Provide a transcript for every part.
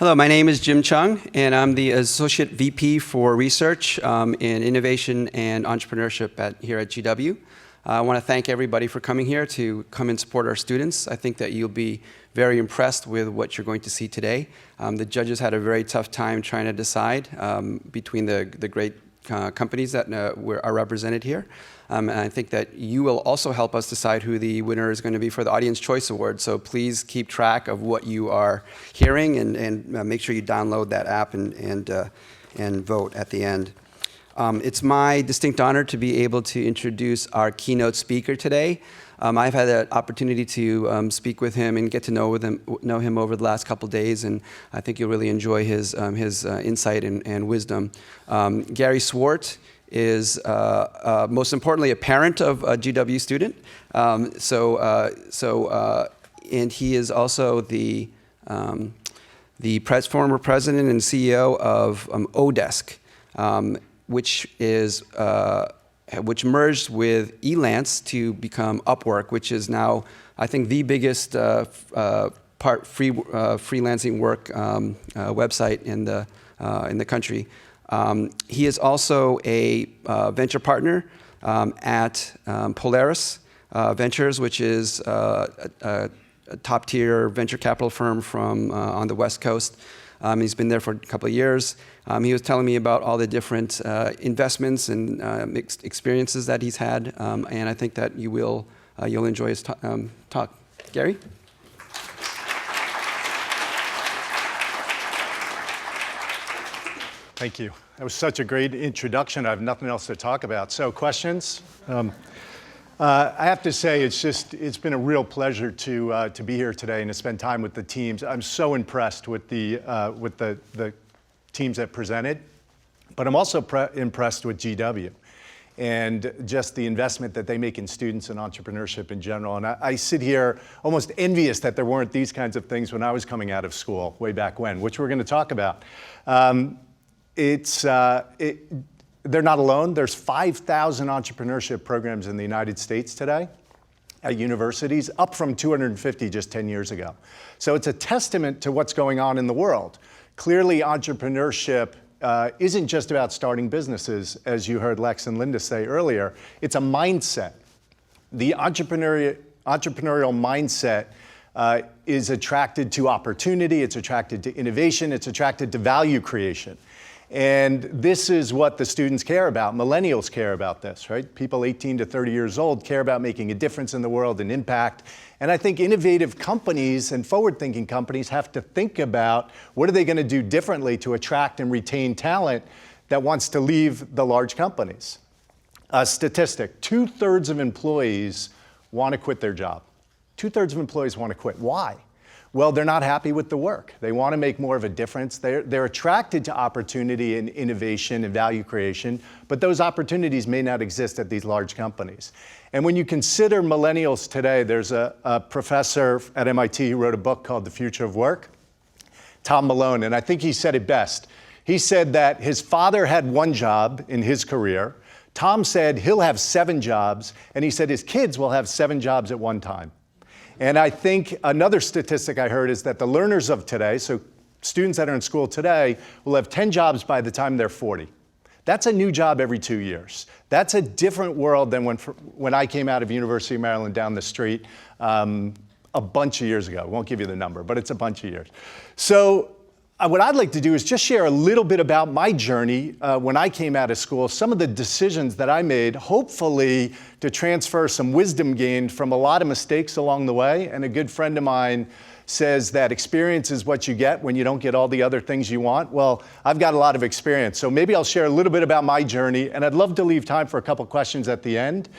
Hello, my name is Jim Chung, and I'm the Associate VP for Research in Innovation and Entrepreneurship here at GW. I want to thank everybody for coming here to come and support our students. I think that you'll be very impressed with what you're going to see today. The judges had a very tough time trying to decide between the great companies that are represented here. And I think that you will also help us decide who the winner is going to be for the Audience Choice Award. So please keep track of what you are hearing and make sure you download that app and vote at the end. It's my distinct honor to be able to introduce our keynote speaker today. I've had the opportunity to speak with him and get to know him over the last couple days, and I think you'll really enjoy his insight and wisdom. Gary Swart is most importantly a parent of a GW student, and he is also the former president and CEO of oDesk, which merged with Elance to become Upwork, which is now, I think, the biggest freelancing work website in the country. He is also a venture partner at Polaris Ventures, which is a top-tier venture capital firm from on the West Coast. He's been there for a couple of years. He was telling me about all the different investments and experiences that he's had, and I think that you'll enjoy his talk. Gary? Thank you. That was such a great introduction. I have nothing else to talk about. So, questions? I have to say, it's been a real pleasure to be here today and to spend time with the teams. I'm so impressed with the teams that presented, but I'm also impressed with GW and just the investment that they make in students and entrepreneurship in general. And I sit here almost envious that there weren't these kinds of things when I was coming out of school way back when, which we're going to talk about. They're not alone. There's 5,000 entrepreneurship programs in the United States today at universities, up from 250 just 10 years ago. So it's a testament to what's going on in the world. Clearly, entrepreneurship isn't just about starting businesses, as you heard Lex and Linda say earlier. It's a mindset. The entrepreneurial mindset is attracted to opportunity, it's attracted to innovation, it's attracted to value creation. And this is what the students care about. Millennials care about this, right? People 18 to 30 years old care about making a difference in the world and impact. And I think innovative companies and forward-thinking companies have to think about what are they going to do differently to attract and retain talent that wants to leave the large companies. A statistic, 2/3 of employees want to quit their job. 2/3 of employees want to quit. Why? Well, they're not happy with the work. They want to make more of a difference. They're attracted to opportunity and innovation and value creation, but those opportunities may not exist at these large companies. And when you consider millennials today, there's a professor at MIT who wrote a book called The Future of Work, Tom Malone, and I think he said it best. He said that his father had one job in his career. Tom said he'll have 7 jobs, and he said his kids will have 7 jobs at one time. And I think another statistic I heard is that the learners of today, so students that are in school today, will have 10 jobs by the time they're 40. That's a new job every 2 years. That's a different world than when I came out of University of Maryland down the street a bunch of years ago. I won't give you the number, but it's a bunch of years. So what I'd like to do is just share a little bit about my journey when I came out of school, some of the decisions that I made, hopefully to transfer some wisdom gained from a lot of mistakes along the way. And a good friend of mine says that experience is what you get when you don't get all the other things you want. Well, I've got a lot of experience, so maybe I'll share a little bit about my journey, and I'd love to leave time for a couple questions at the end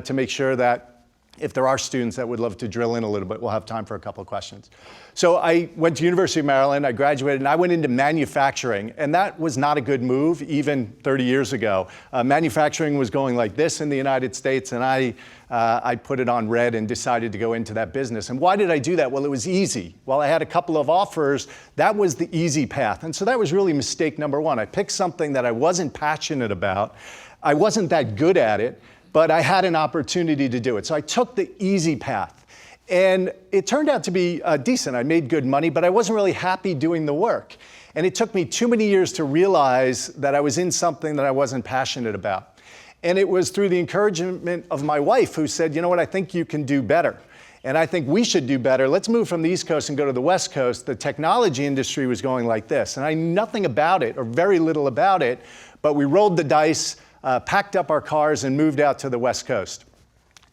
to make sure that if there are students that would love to drill in a little bit, we'll have time for a couple of questions. So I went to University of Maryland, I graduated, and I went into manufacturing, and that was not a good move even 30 years ago. Manufacturing was going like this in the United States, and I put it on red and decided to go into that business. And why did I do that? Well, it was easy. While I had a couple of offers, that was the easy path. And so that was really mistake number one. I picked something that I wasn't passionate about. I wasn't that good at it, but I had an opportunity to do it. So I took the easy path. And it turned out to be decent. I made good money, but I wasn't really happy doing the work. And it took me too many years to realize that I was in something that I wasn't passionate about. And it was through the encouragement of my wife, who said, you know what, I think you can do better. And I think we should do better. Let's move from the East Coast and go to the West Coast. The technology industry was going like this. And I knew nothing about it, or very little about it, but we rolled the dice, packed up our cars, and moved out to the West Coast.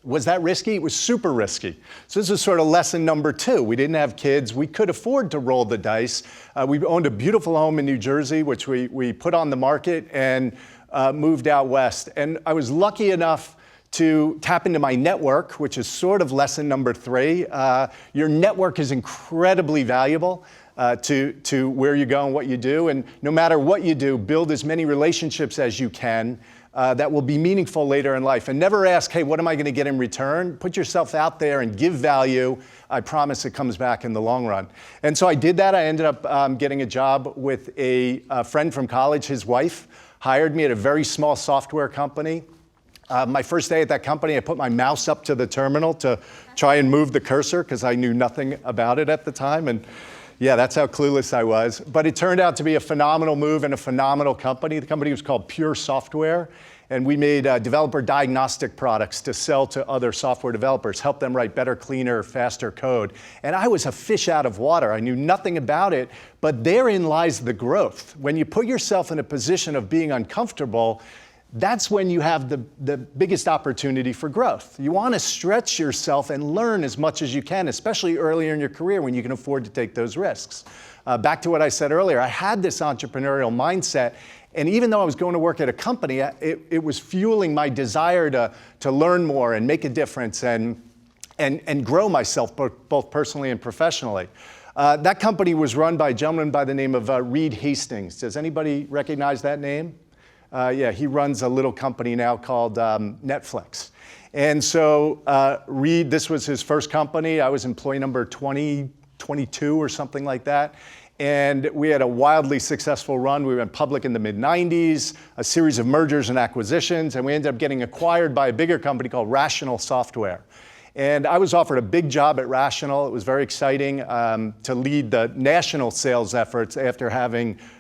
Was that risky? It was super risky. So this is sort of lesson number 2. We didn't have kids. We could afford to roll the dice. We owned a beautiful home in New Jersey, which we put on the market and moved out west. And I was lucky enough to tap into my network, which is sort of lesson number 3. Your network is incredibly valuable to where you go and what you do. And no matter what you do, build as many relationships as you can that will be meaningful later in life. And never ask, hey, what am I going to get in return? Put yourself out there and give value. I promise it comes back in the long run. And so I did that. I ended up getting a job with a friend from college. His wife hired me at a very small software company. My first day at that company, I put my mouse up to the terminal to try and move the cursor because I knew nothing about it at the time. And yeah, that's how clueless I was. But it turned out to be a phenomenal move and a phenomenal company. The company was called Pure Software, and we made developer diagnostic products to sell to other software developers, help them write better, cleaner, faster code. And I was a fish out of water. I knew nothing about it, but therein lies the growth. When you put yourself in a position of being uncomfortable, that's when you have the biggest opportunity for growth. You want to stretch yourself and learn as much as you can, especially earlier in your career when you can afford to take those risks. Back to what I said earlier, I had this entrepreneurial mindset, and even though I was going to work at a company, it was fueling my desire to learn more and make a difference and grow myself both personally and professionally. That company was run by a gentleman by the name of Reed Hastings. Does anybody recognize that name? Yeah, he runs a little company now called Netflix. And so Reed, this was his first company. I was employee number 22 or something like that. And we had a wildly successful run. We went public in the mid-90s, a series of mergers and acquisitions, and we ended up getting acquired by a bigger company called Rational Software. And I was offered a big job at Rational. It was very exciting to lead the national sales efforts after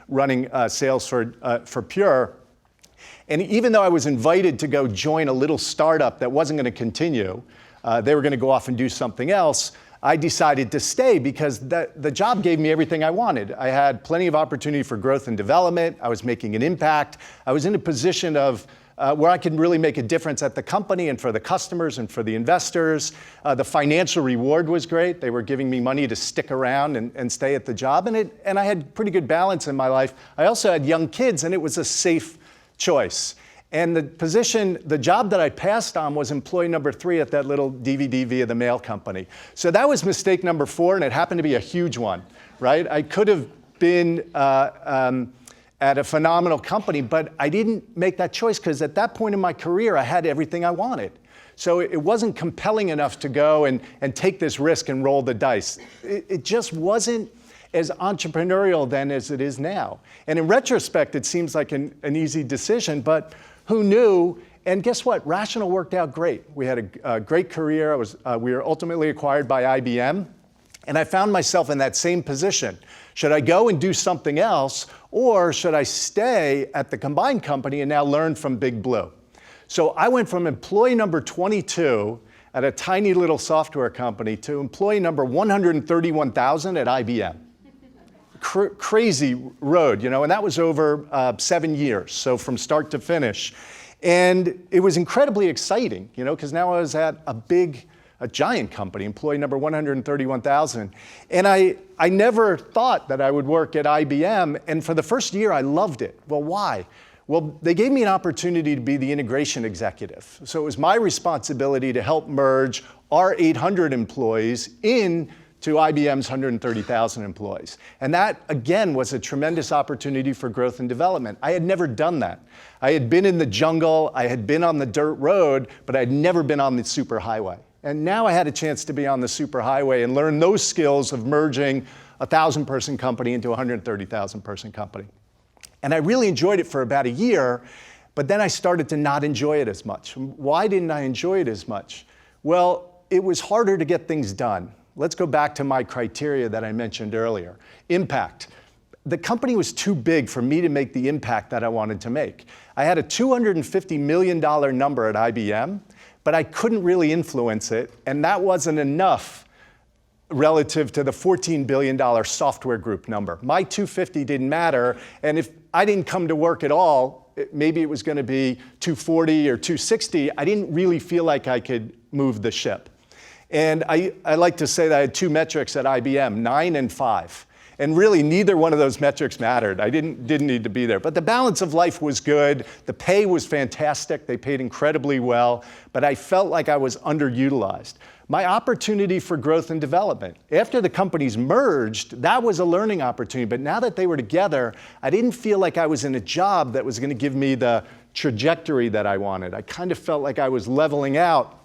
running sales for Pure. And even though I was invited to go join a little startup that wasn't going to continue, they were going to go off and do something else, I decided to stay because the job gave me everything I wanted. I had plenty of opportunity for growth and development. I was making an impact. I was in a position of where I could really make a difference at the company and for the customers and for the investors. The financial reward was great. They were giving me money to stick around and stay at the job. And I had pretty good balance in my life. I also had young kids, and it was a safe choice. And the job that I passed on was employee number 3 at that little DVD via the mail company. So that was mistake number 4, and it happened to be a huge one, right? I could have been at a phenomenal company, but I didn't make that choice because at that point in my career, I had everything I wanted. So it wasn't compelling enough to go and take this risk and roll the dice. It just wasn't as entrepreneurial then as it is now. And in retrospect, it seems like an easy decision, but who knew? And guess what? Rational worked out great. We had a great career. We were ultimately acquired by IBM. And I found myself in that same position. Should I go and do something else, or should I stay at the combined company and now learn from Big Blue? So I went from employee number 22 at a tiny little software company to employee number 131,000 at IBM. Crazy road, and that was over 7 years, so from start to finish. And it was incredibly exciting, because now I was at a giant company, employee number 131,000. And I never thought that I would work at IBM, and for the first year, I loved it. Well, why? Well, they gave me an opportunity to be the integration executive. So it was my responsibility to help merge our 800 employees into IBM's 130,000 employees. And that, again, was a tremendous opportunity for growth and development. I had never done that. I had been in the jungle, I had been on the dirt road, but I had never been on the superhighway. And now I had a chance to be on the superhighway and learn those skills of merging a 1,000-person company into a 130,000-person company. And I really enjoyed it for about a year, but then I started to not enjoy it as much. Why didn't I enjoy it as much? Well, it was harder to get things done. Let's go back to my criteria that I mentioned earlier. Impact. The company was too big for me to make the impact that I wanted to make. I had a $250 million number at IBM, but I couldn't really influence it, and that wasn't enough relative to the $14 billion software group number. My 250 didn't matter, and if I didn't come to work at all, maybe it was going to be 240 or 260, I didn't really feel like I could move the ship. And I like to say that I had two metrics at IBM, 9 and 5. And really, neither one of those metrics mattered. I didn't need to be there. But the balance of life was good. The pay was fantastic. They paid incredibly well. But I felt like I was underutilized. My opportunity for growth and development. After the companies merged, that was a learning opportunity. But now that they were together, I didn't feel like I was in a job that was going to give me the trajectory that I wanted. I kind of felt like I was leveling out.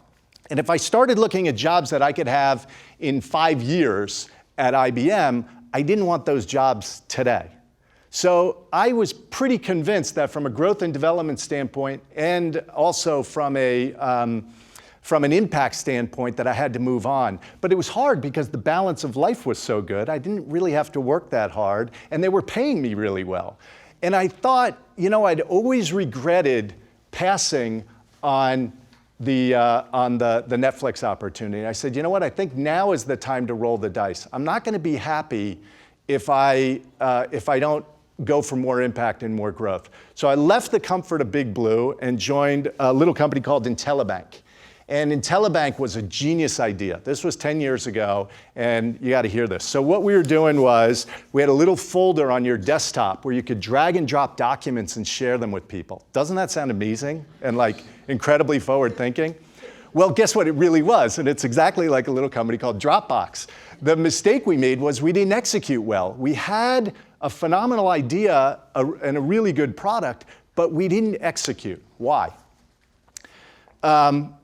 And if I started looking at jobs that I could have in 5 years at IBM, I didn't want those jobs today. So I was pretty convinced that from a growth and development standpoint, and also from an impact standpoint, that I had to move on. But it was hard because the balance of life was so good. I didn't really have to work that hard, and they were paying me really well. And I thought, I'd always regretted passing on the Netflix opportunity. I said, you know what, I think now is the time to roll the dice. I'm not going to be happy if I don't go for more impact and more growth. So I left the comfort of Big Blue and joined a little company called IntelliBank. And IntelliBank was a genius idea. This was 10 years ago, and you got to hear this. So what we were doing was we had a little folder on your desktop where you could drag and drop documents and share them with people. Doesn't that sound amazing and like incredibly forward thinking? Well, guess what? It really was, and it's exactly like a little company called Dropbox. The mistake we made was we didn't execute well. We had a phenomenal idea and a really good product, but we didn't execute. Why?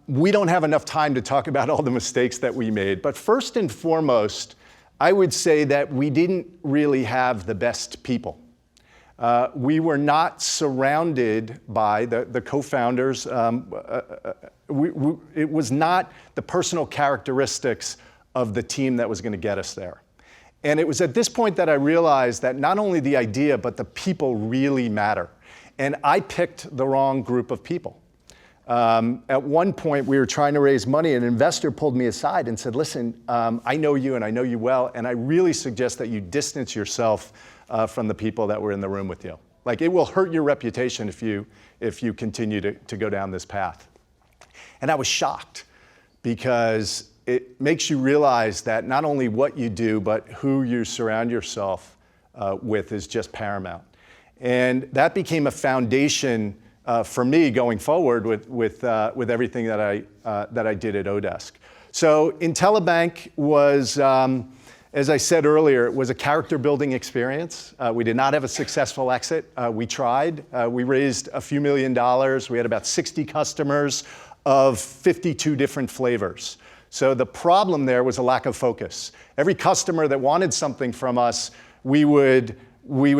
We don't have enough time to talk about all the mistakes that we made. But first and foremost, I would say that we didn't really have the best people. We were not surrounded by the co-founders. It was not the personal characteristics of the team that was going to get us there. And it was at this point that I realized that not only the idea, but the people really matter. And I picked the wrong group of people. At one point, we were trying to raise money, and an investor pulled me aside and said, listen, I know you and I know you well, and I really suggest that you distance yourself from the people that were in the room with you. Like, it will hurt your reputation if you continue to go down this path. And I was shocked because it makes you realize that not only what you do, but who you surround yourself with is just paramount. And that became a foundation for me going forward with everything that I did at oDesk. So IntelliBank was, as I said earlier, it was a character building experience. We did not have a successful exit. We tried. We raised a few $1 million. We had about 60 customers of 52 different flavors. So the problem there was a lack of focus. Every customer that wanted something from us, we would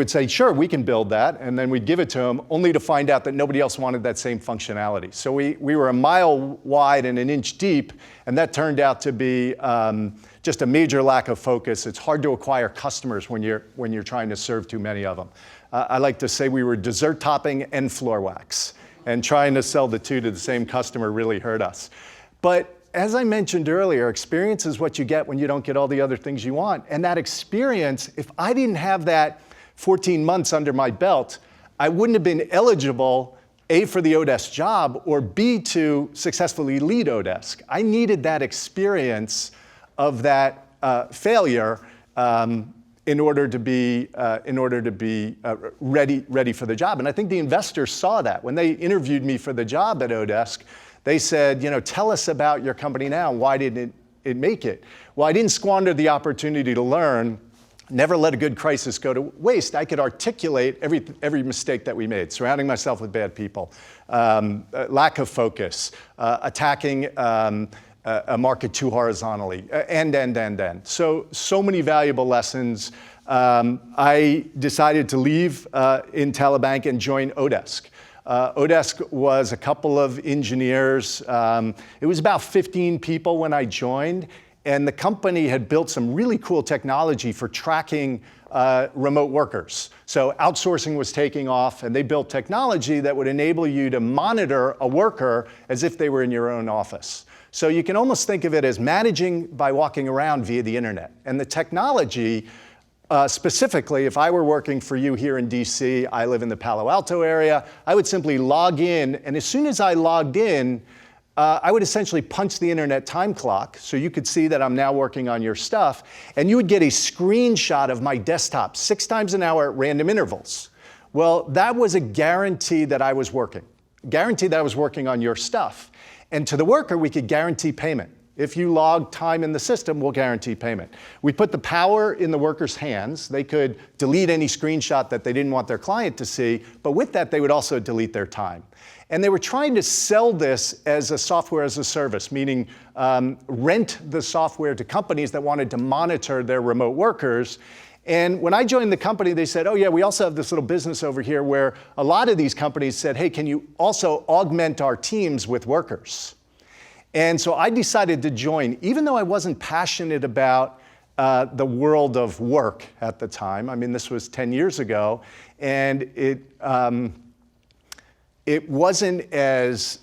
say, sure, we can build that, and then we'd give it to them, only to find out that nobody else wanted that same functionality. So we were a mile wide and an inch deep, and that turned out to be just a major lack of focus. It's hard to acquire customers when you're trying to serve too many of them. I like to say we were dessert topping and floor wax, and trying to sell the two to the same customer really hurt us. But as I mentioned earlier, experience is what you get when you don't get all the other things you want. And that experience, if I didn't have that 14 months under my belt, I wouldn't have been eligible, A, for the oDesk job, or B, to successfully lead oDesk. I needed that experience of that failure in order to be ready for the job. And I think the investors saw that. When they interviewed me for the job at oDesk, they said, tell us about your company now. Why didn't it make it? Well, I didn't squander the opportunity to learn. Never let a good crisis go to waste. I could articulate every mistake that we made, surrounding myself with bad people, lack of focus, attacking a market too horizontally, and. So many valuable lessons. I decided to leave IntelliBank and join oDesk. oDesk was a couple of engineers. It was about 15 people when I joined, and the company had built some really cool technology for tracking remote workers. So outsourcing was taking off, and they built technology that would enable you to monitor a worker as if they were in your own office. So you can almost think of it as managing by walking around via the internet. And the technology, specifically, if I were working for you here in DC, I live in the Palo Alto area, I would simply log in, and as soon as I logged in, I would essentially punch the internet time clock, so you could see that I'm now working on your stuff, and you would get a screenshot of my desktop 6 times an hour at random intervals. Well, that was a guarantee that I was working on your stuff. And to the worker, we could guarantee payment. If you log time in the system, we'll guarantee payment. We put the power in the worker's hands. They could delete any screenshot that they didn't want their client to see, but with that, they would also delete their time. And they were trying to sell this as a software as a service, meaning rent the software to companies that wanted to monitor their remote workers. And when I joined the company, they said, oh yeah, we also have this little business over here where a lot of these companies said, hey, can you also augment our teams with workers? And so I decided to join, even though I wasn't passionate about the world of work at the time. I mean, this was 10 years ago, and it wasn't as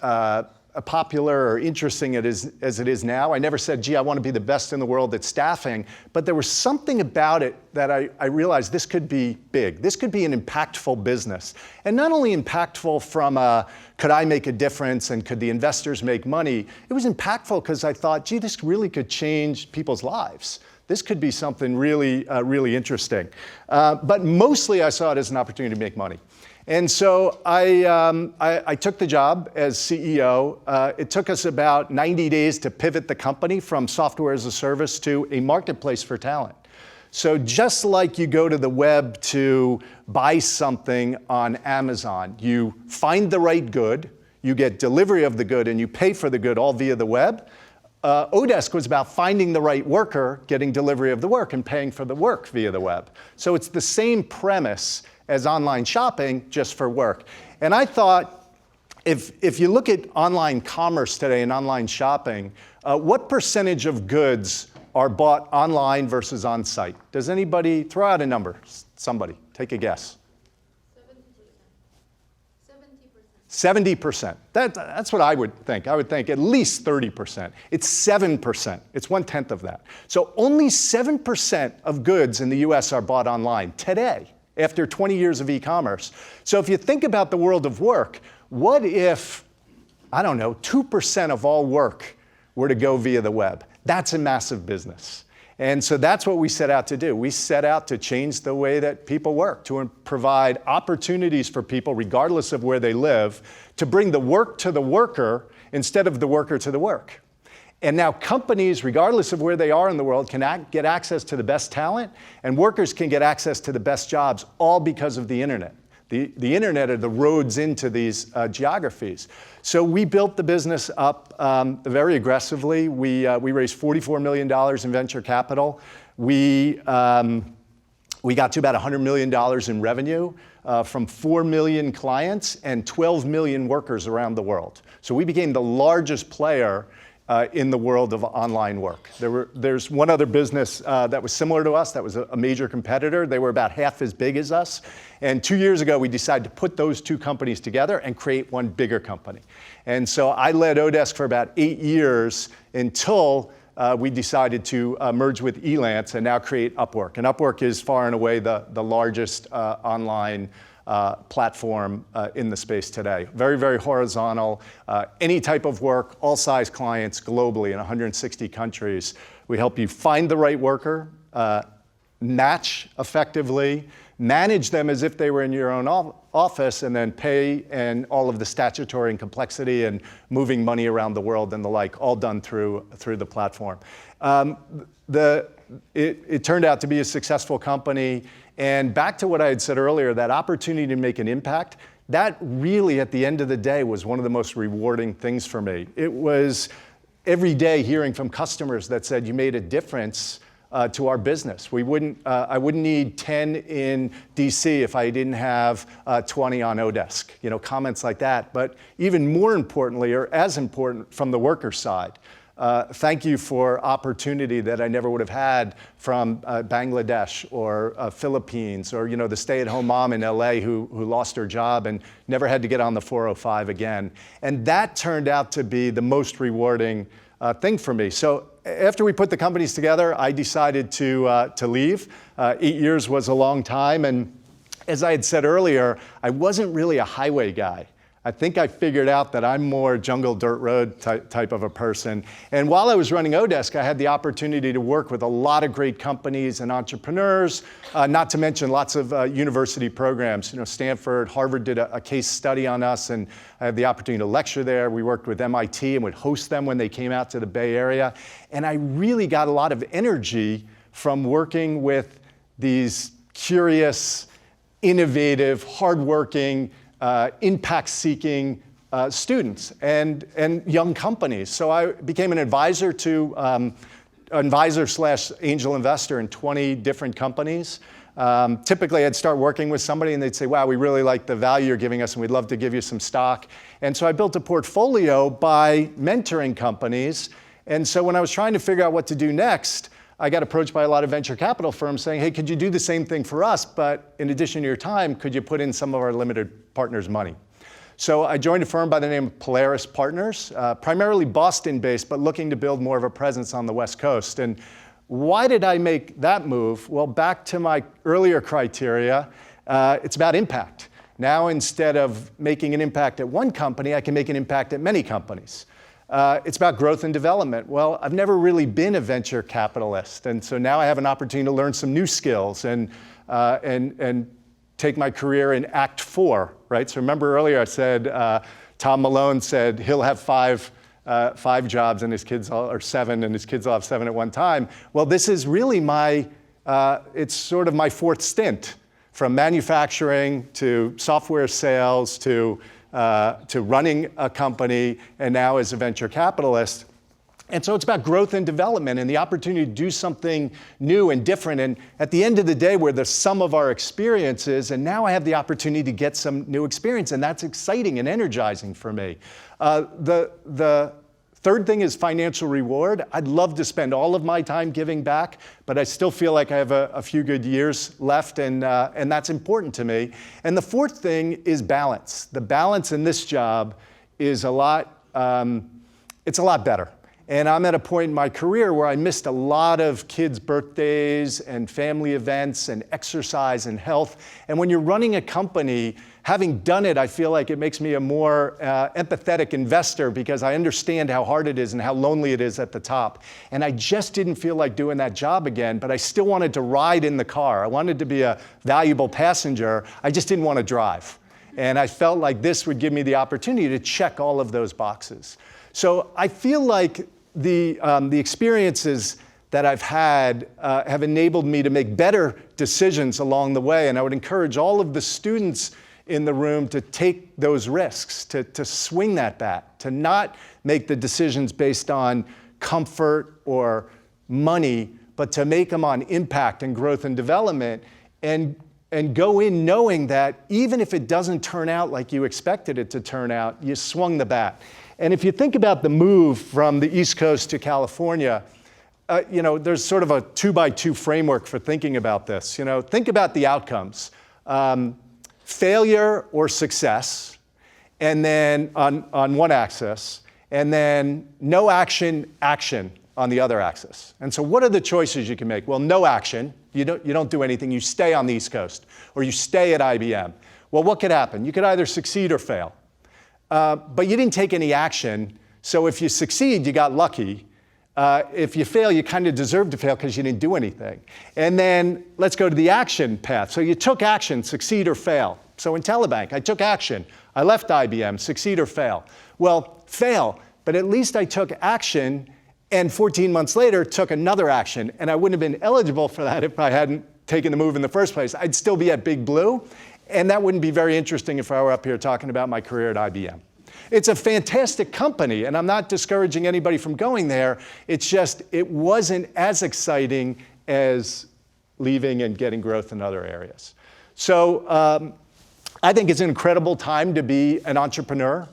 popular or interesting as it is now. I never said, gee, I want to be the best in the world at staffing, but there was something about it that I realized this could be big. This could be an impactful business. And not only impactful from could I make a difference and could the investors make money, it was impactful because I thought, gee, this really could change people's lives. This could be something really, really interesting. But mostly I saw it as an opportunity to make money. And so I took the job as CEO. It took us about 90 days to pivot the company from software as a service to a marketplace for talent. So just like you go to the web to buy something on Amazon, you find the right good, you get delivery of the good, and you pay for the good all via the web. oDesk was about finding the right worker, getting delivery of the work, and paying for the work via the web. So it's the same premise as online shopping, just for work. And I thought, if you look at online commerce today and online shopping, what percentage of goods are bought online versus on-site? Does anybody throw out a number? Somebody, take a guess. 70%. 70%. That's what I would think. I would think at least 30%. It's 7%. It's 1/10 of that. So only 7% of goods in the US are bought online today, after 20 years of e-commerce. So if you think about the world of work, what if, I don't know, 2% of all work were to go via the web? That's a massive business. And so that's what we set out to do. We set out to change the way that people work, to provide opportunities for people, regardless of where they live, to bring the work to the worker instead of the worker to the work. And now companies, regardless of where they are in the world, can get access to the best talent, and workers can get access to the best jobs, all because of the internet. The internet are the roads into these geographies. So we built the business up very aggressively. We raised $44 million in venture capital. We got to about $100 million in revenue from 4 million clients and 12 million workers around the world. So we became the largest player in the world of online work. There's one other business that was similar to us that was a major competitor. They were about half as big as us. And 2 years ago, we decided to put those two companies together and create one bigger company. And so I led oDesk for about 8 years until we decided to merge with Elance and now create Upwork. And Upwork is far and away the largest online platform in the space today. Very, very horizontal. Any type of work, all size clients globally in 160 countries. We help you find the right worker, match effectively, manage them as if they were in your own office, and then pay, and all of the statutory and complexity and moving money around the world and the like, all done through the platform. It turned out to be a successful company. And back to what I had said earlier, that opportunity to make an impact, that really, at the end of the day, was one of the most rewarding things for me. It was every day hearing from customers that said, you made a difference to our business. I wouldn't need 10 in DC if I didn't have 20 on oDesk, comments like that. But even more importantly, or as important from the worker side, thank you for opportunity that I never would have had from Bangladesh or Philippines, or the stay-at-home mom in LA who lost her job and never had to get on the 405 again. And that turned out to be the most rewarding thing for me. So after we put the companies together, I decided to leave. 8 years was a long time, and as I had said earlier, I wasn't really a highway guy. I think I figured out that I'm more jungle dirt road type of a person. And while I was running oDesk, I had the opportunity to work with a lot of great companies and entrepreneurs, not to mention lots of university programs. Stanford, Harvard did a case study on us, and I had the opportunity to lecture there. We worked with MIT and would host them when they came out to the Bay Area. And I really got a lot of energy from working with these curious, innovative, hardworking, impact-seeking students and young companies. So I became an advisor to advisor/angel investor in 20 different companies. Typically, I'd start working with somebody and they'd say, wow, we really like the value you're giving us and we'd love to give you some stock. And so I built a portfolio by mentoring companies. And so when I was trying to figure out what to do next, I got approached by a lot of venture capital firms saying, hey, could you do the same thing for us, but in addition to your time, could you put in some of our limited partners' money? So I joined a firm by the name of Polaris Partners, primarily Boston-based, but looking to build more of a presence on the West Coast. And why did I make that move? Well, back to my earlier criteria, it's about impact. Now, instead of making an impact at one company, I can make an impact at many companies. It's about growth and development. Well, I've never really been a venture capitalist, and so now I have an opportunity to learn some new skills and take my career in Act 4, right? So remember earlier I said, Tom Malone said he'll have five jobs and his kids are 7, and his kids will have 7 at one time. Well, this is really it's sort of my 4th stint, from manufacturing to software sales to running a company, and now as a venture capitalist. And so it's about growth and development and the opportunity to do something new and different. And at the end of the day, we're the sum of our experiences, and now I have the opportunity to get some new experience, and that's exciting and energizing for me. The third thing is financial reward. I'd love to spend all of my time giving back, but I still feel like I have a few good years left, and that's important to me. And the fourth thing is balance. The balance in this job is it's a lot better. And I'm at a point in my career where I missed a lot of kids' birthdays and family events and exercise and health. And when you're running a company, having done it, I feel like it makes me a more empathetic investor, because I understand how hard it is and how lonely it is at the top. And I just didn't feel like doing that job again, but I still wanted to ride in the car. I wanted to be a valuable passenger. I just didn't want to drive. And I felt like this would give me the opportunity to check all of those boxes. So I feel like the experiences that I've had have enabled me to make better decisions along the way. And I would encourage all of the students in the room to take those risks, to swing that bat, to not make the decisions based on comfort or money, but to make them on impact and growth and development, and go in knowing that even if it doesn't turn out like you expected it to turn out, you swung the bat. And if you think about the move from the East Coast to California, there's sort of a 2x2 framework for thinking about this. Think about the outcomes. Failure or success, and then on one axis, and then no action on the other axis. And so what are the choices you can make? Well, no action. You don't do anything. You stay on the East Coast, or you stay at IBM. Well, what could happen? You could either succeed or fail. But you didn't take any action, so if you succeed, you got lucky. If you fail, you kind of deserve to fail because you didn't do anything. And then let's go to the action path. So you took action, succeed or fail. So in Telebank, I took action. I left IBM, succeed or fail. Well, fail, but at least I took action, and 14 months later took another action. And I wouldn't have been eligible for that if I hadn't taken the move in the first place. I'd still be at Big Blue, and that wouldn't be very interesting if I were up here talking about my career at IBM. It's a fantastic company, and I'm not discouraging anybody from going there. It's just, it wasn't as exciting as leaving and getting growth in other areas. So I think it's an incredible time to be an entrepreneur,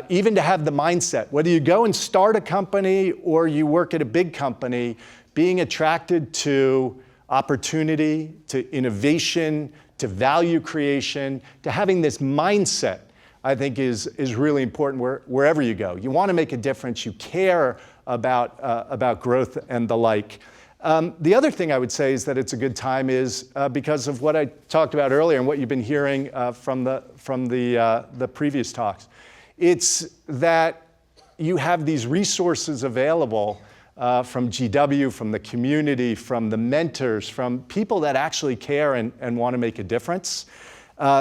even to have the mindset. Whether you go and start a company or you work at a big company, being attracted to opportunity, to innovation, to value creation, to having this mindset, I think is really important wherever you go. You want to make a difference. You care about growth and the like. The other thing I would say is that it's a good time is because of what I talked about earlier and what you've been hearing from the previous talks. It's that you have these resources available from GW, from the community, from the mentors, from people that actually care and want to make a difference.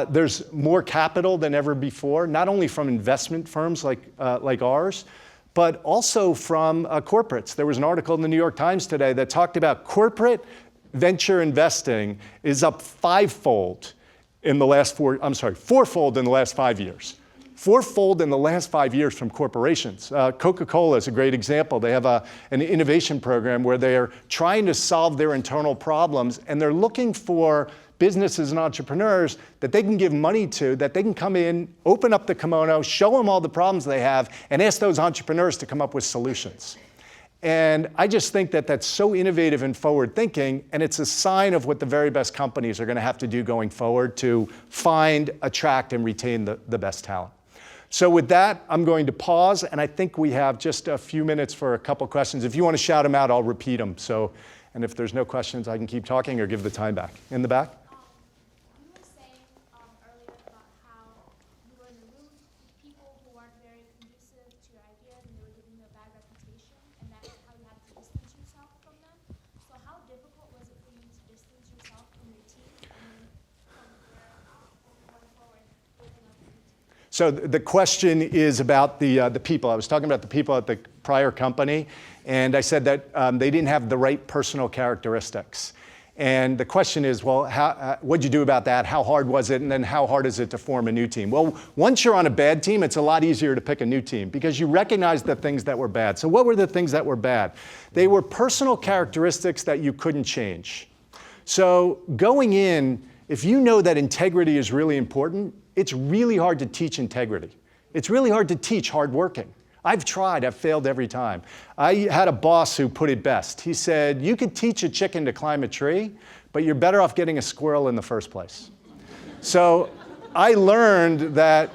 There's more capital than ever before, not only from investment firms like ours, but also from corporates. There was an article in the New York Times today that talked about corporate venture investing is up fourfold in the last 5 years. Fourfold in the last 5 years from corporations. Coca-Cola is a great example. They have an innovation program where they are trying to solve their internal problems, and they're looking for businesses and entrepreneurs that they can give money to, that they can come in, open up the kimono, show them all the problems they have, and ask those entrepreneurs to come up with solutions. And I just think that that's so innovative and forward thinking, and it's a sign of what the very best companies are going to have to do going forward to find, attract, and retain the best talent. So with that, I'm going to pause, and I think we have just a few minutes for a couple questions. If you want to shout them out, I'll repeat them. So, and if there's no questions, I can keep talking or give the time back. In the back? You were saying earlier about how you were in a room with people who weren't very conducive to your ideas and they were giving you a bad reputation, and that's how you had to distance yourself from them. So how difficult was it for you to distance yourself from your team and then from there going forward, open up your team? So the question is about the people. I was talking about the people at the prior company, and I said that they didn't have the right personal characteristics. And the question is, well, what'd you do about that? How hard was it? And then how hard is it to form a new team? Well, once you're on a bad team, it's a lot easier to pick a new team because you recognize the things that were bad. So what were the things that were bad? They were personal characteristics that you couldn't change. So going in, if you know that integrity is really important, it's really hard to teach integrity. It's really hard to teach hardworking. I've tried, I've failed every time. I had a boss who put it best. He said, you could teach a chicken to climb a tree, but you're better off getting a squirrel in the first place. So I learned that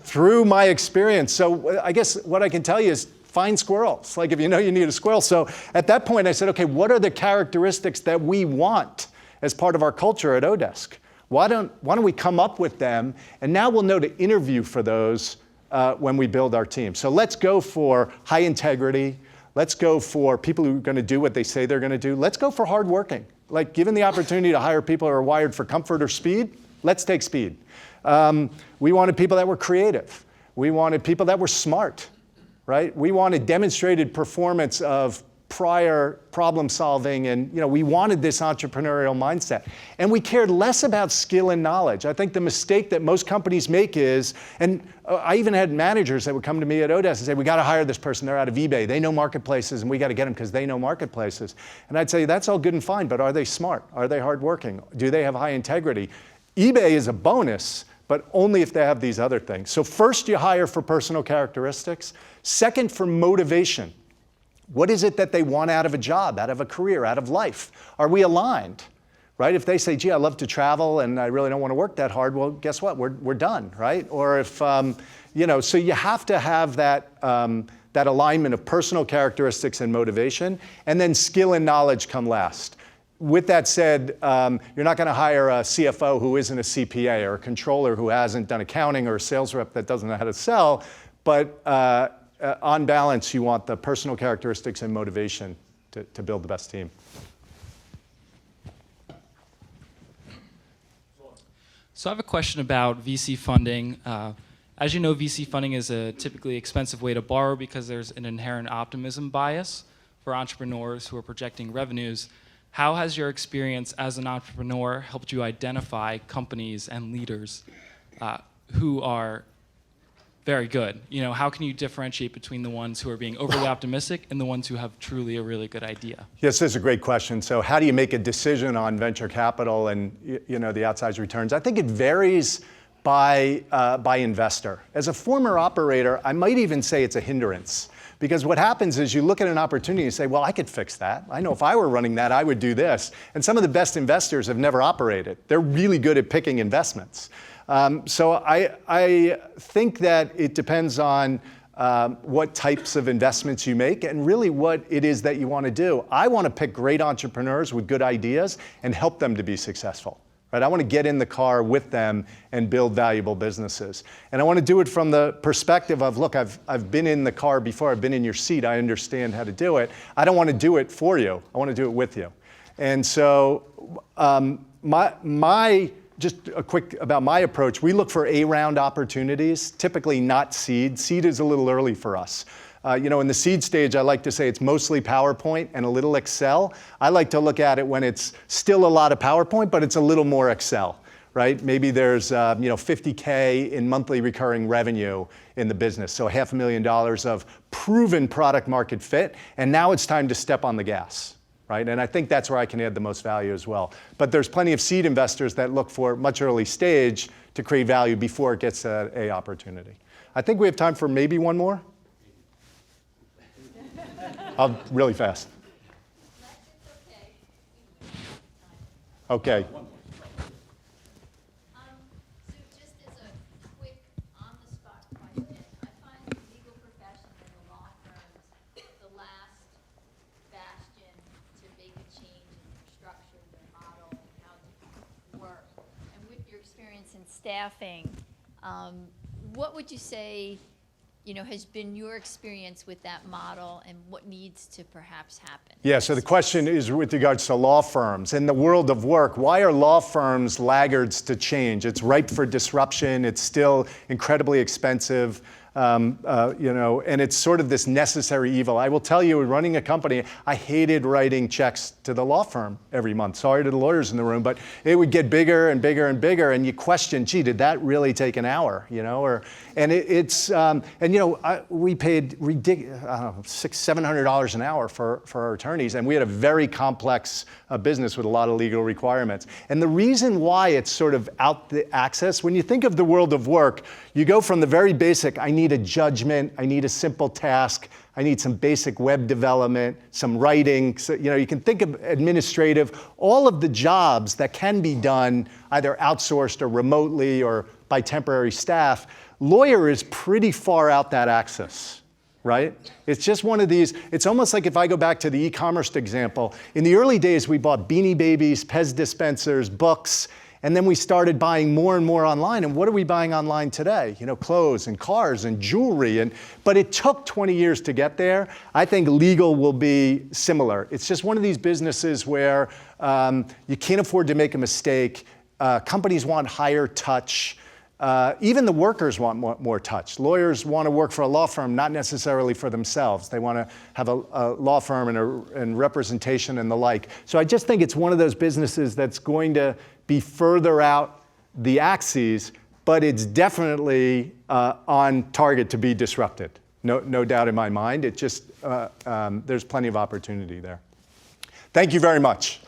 through my experience. So I guess what I can tell you is find squirrels, like if you know you need a squirrel. So at that point I said, okay, what are the characteristics that we want as part of our culture at oDesk? Why don't we come up with them, and now we'll know to interview for those when we build our team. So let's go for high integrity. Let's go for people who are going to do what they say they're going to do. Let's go for hardworking. Like given the opportunity to hire people who are wired for comfort or speed, let's take speed. We wanted people that were creative. We wanted people that were smart, right? We wanted demonstrated performance of prior problem solving, and we wanted this entrepreneurial mindset. And we cared less about skill and knowledge. I think the mistake that most companies make is, and I even had managers that would come to me at oDesk and say, we got to hire this person, they're out of eBay, they know marketplaces, and we got to get them because they know marketplaces. And I'd say, that's all good and fine, but are they smart? Are they hardworking? Do they have high integrity? eBay is a bonus, but only if they have these other things. So first you hire for personal characteristics. Second, for motivation. What is it that they want out of a job, out of a career, out of life? Are we aligned, right? If they say, gee, I love to travel and I really don't want to work that hard, well, guess what? We're done, right? Or if, so you have to have that alignment of personal characteristics and motivation, and then skill and knowledge come last. With that said, you're not going to hire a CFO who isn't a CPA or a controller who hasn't done accounting or a sales rep that doesn't know how to sell, but on balance, you want the personal characteristics and motivation to build the best team. So I have a question about VC funding. As you know, VC funding is a typically expensive way to borrow because there's an inherent optimism bias for entrepreneurs who are projecting revenues. How has your experience as an entrepreneur helped you identify companies and leaders who are very good. How can you differentiate between the ones who are being overly optimistic and the ones who have truly a really good idea? Yes, this is a great question. So how do you make a decision on venture capital and the outsized returns? I think it varies by investor. As a former operator, I might even say it's a hindrance. Because what happens is you look at an opportunity and say, well, I could fix that. I know if I were running that, I would do this. And some of the best investors have never operated. They're really good at picking investments. So I think that it depends on what types of investments you make and really what it is that you want to do. I want to pick great entrepreneurs with good ideas and help them to be successful. Right? I want to get in the car with them and build valuable businesses. And I want to do it from the perspective of, look, I've been in the car before, I've been in your seat, I understand how to do it. I don't want to do it for you, I want to do it with you. And so just a quick about my approach, we look for A-round opportunities, typically not seed. Seed is a little early for us. In the seed stage, I like to say it's mostly PowerPoint and a little Excel. I like to look at it when it's still a lot of PowerPoint, but it's a little more Excel, right? Maybe there's $50K in monthly recurring revenue in the business, so $500,000 of proven product market fit, and now it's time to step on the gas. Right? And I think that's where I can add the most value as well. But there's plenty of seed investors that look for much early stage to create value before it gets to A opportunity. I think we have time for maybe one more. Really fast. Okay. So just as a quick on-the-spot question, I find the legal profession and the law firms the last bastion to make a change in their structure, their model, and how to work. And with your experience in staffing, what would you say has been your experience with that model and what needs to perhaps happen? Yeah, so the question is with regards to law firms. In the world of work, why are law firms laggards to change? It's ripe for disruption. It's still incredibly expensive. And it's sort of this necessary evil. I will tell you, running a company, I hated writing checks to the law firm every month. Sorry to the lawyers in the room, but it would get bigger and bigger and bigger, and you question, gee, did that really take an hour? We paid ridiculous, $600-700 an hour for our attorneys, and we had a very complex business with a lot of legal requirements. And the reason why it's sort of out the access, when you think of the world of work, you go from the very basic, I need a judgment, I need a simple task, I need some basic web development, some writing. So, you can think of administrative, all of the jobs that can be done either outsourced or remotely or by temporary staff. Lawyer is pretty far out that axis, right? It's just one of these, it's almost like if I go back to the e-commerce example, in the early days we bought Beanie Babies, Pez dispensers, books, and then we started buying more and more online. And what are we buying online today? Clothes and cars and jewelry. But it took 20 years to get there. I think legal will be similar. It's just one of these businesses where you can't afford to make a mistake. Companies want higher touch. Even the workers want more touch. Lawyers want to work for a law firm, not necessarily for themselves. They want to have a law firm and representation and the like. So I just think it's one of those businesses that's going to be further out the axes, but it's definitely on target to be disrupted. No doubt in my mind. It just, there's plenty of opportunity there. Thank you very much.